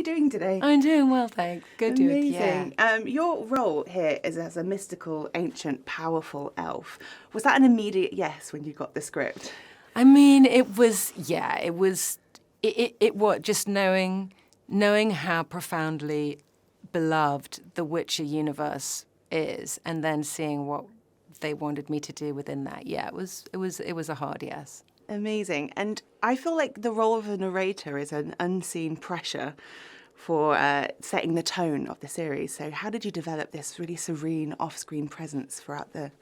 you doing today? I'm doing well, thanks. Good, Amazing. yeah. Your role here is as a mystical, ancient, powerful elf. Was that an immediate yes when you got the script? I mean, it was what, just knowing how profoundly beloved the Witcher universe is, and then seeing what they wanted me to do within that. Yeah, it was a hard yes. Amazing. And I feel like the role of a narrator is an unseen pressure for setting the tone of the series. So how did you develop this really serene off-screen presence throughout the...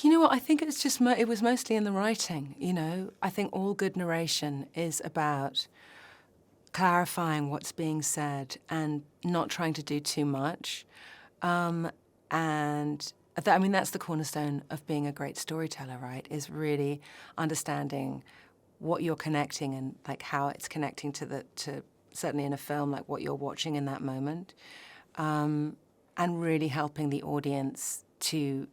You know what, I think it was mostly in the writing, you know. I think all good narration is about clarifying what's being said and not trying to do too much. I mean, that's the cornerstone of being a great storyteller, right? Is really understanding what you're connecting and like how it's connecting to certainly in a film, like what you're watching in that moment, and really helping the audience to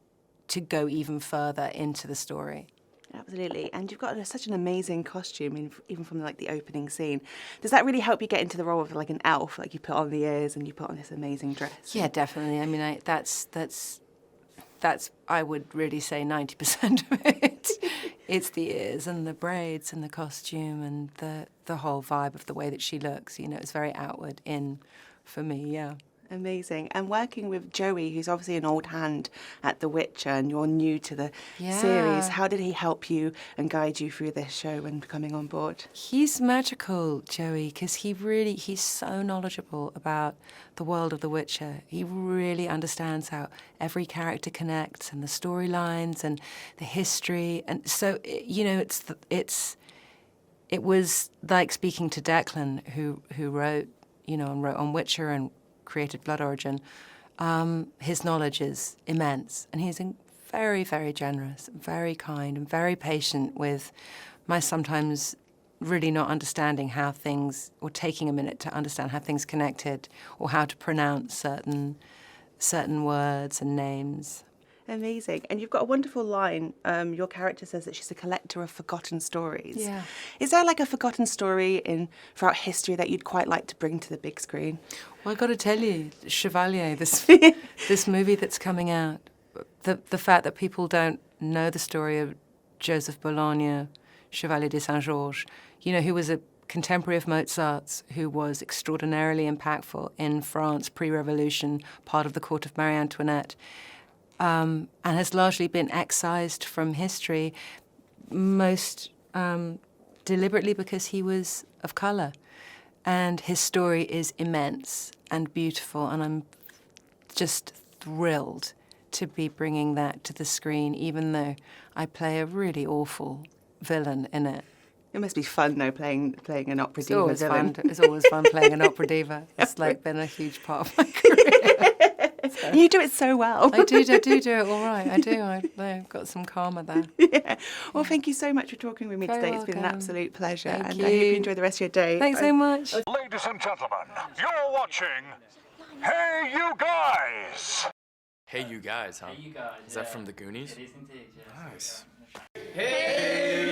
go even further into the story. Absolutely. And you've got such an amazing costume, even from like the opening scene. Does that really help you get into the role of like an elf? Like you put on the ears and you put on this amazing dress? Yeah, definitely. I mean, that's I would really say 90% of it. It's the ears and the braids and the costume and the whole vibe of the way that she looks. You know, it's very outward in for me, yeah. Amazing. And working with Joey, who's obviously an old hand at The Witcher, and you're new to the series, how did he help you and guide you through this show when coming on board? He's magical, Joey, because he's so knowledgeable about the world of The Witcher. He really understands how every character connects and the storylines and the history. And so, you know, it was like speaking to Declan, who wrote, you know, and wrote on Witcher and created Blood Origin. His knowledge is immense, and he's very, very generous, very kind, and very patient with my sometimes really not understanding how things, or taking a minute to understand how things connected, or how to pronounce certain words and names. Amazing. And you've got a wonderful line. Your character says that she's a collector of forgotten stories. Yeah. Is there like a forgotten story throughout history that you'd quite like to bring to the big screen? Well, I've got to tell you, Chevalier, this movie that's coming out, the fact that people don't know the story of Joseph Bologna, Chevalier de Saint-Georges, you know, who was a contemporary of Mozart's, who was extraordinarily impactful in France pre-revolution, part of the court of Marie Antoinette, and has largely been excised from history, most deliberately because he was of colour. And his story is immense and beautiful, and I'm just thrilled to be bringing that to the screen, even though I play a really awful villain in it. It must be fun, though, playing an opera diva villain. It's always fun playing an opera diva. It's like been a huge part of my career. So. You do it so well. I do it all right. I do. I've got some karma there. Yeah. Well, thank you so much for talking with me Very today. welcome. It's been an absolute pleasure. Thank and you. I hope you enjoy the rest of your day. Thanks so much. Ladies and gentlemen, you're watching Hey You Guys! Hey You Guys, huh? Hey You Guys. Is that from the Goonies? It is indeed, yeah. Nice. Hey